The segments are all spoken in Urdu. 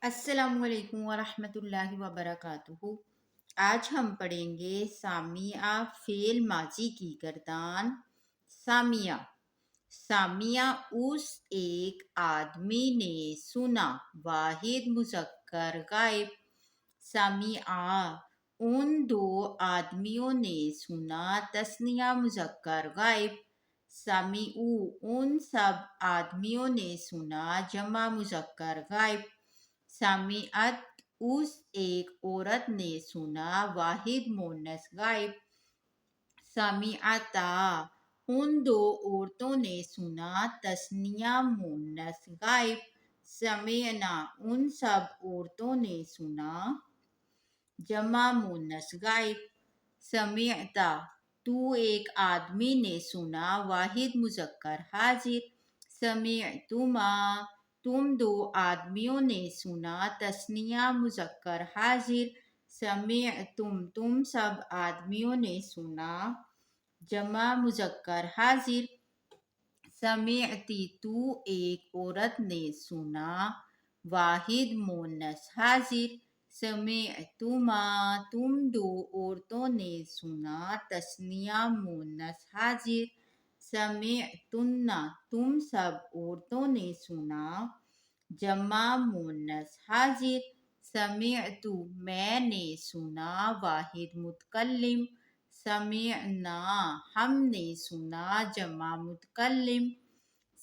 السلام علیکم ورحمۃ اللہ وبرکاتہ۔ آج ہم پڑھیں گے سامعہ فعل ماضی کی گردان۔ سامعہ سامعہ اس ایک آدمی نے سنا، واحد مذکر غائب۔ سامعہ ان دو آدمیوں نے سنا، تثنیہ مذکر غائب۔ سامعو ان سب آدمیوں نے سنا، جمع مذکر غائب۔ سامعت اس ایک عورت نے سنا، واحد مؤنث غائب۔ سامعتا ان دو عورتوں نے سنا، تثنیہ مؤنث غائب۔ سمعنا ان سب عورتوں نے سنا، جمع مؤنث غائب۔ سمعتا تو ایک آدمی نے سنا، واحد مذکر حاضر۔ سمعتما تم دو آدمیوں نے سنا، تثنیہ مذکر حاضر۔ سمعتم تم سب آدمیوں نے سنا، جمع مذکر حاضر۔ سمعتی تو ایک عورت نے سنا، واحد مؤنث حاضر۔ سمعتما تم دو عورتوں نے سنا، تثنیہ مؤنث حاضر۔ سمعتن تم سب عورتوں نے سنا، جمع مؤنث حاضر۔ سمعت میں نے سنا، واحد متکلم۔ سمعنا ہم نے سنا، جمع متکلم۔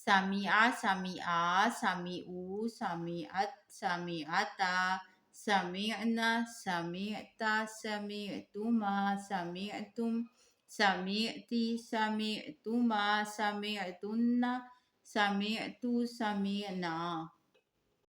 سامعہ سامعا سامعو سامعت سامعتا سمعنا سمعتا سمعتما سمعتم سمعتی سمعتما سمعتن سمعت سمعنا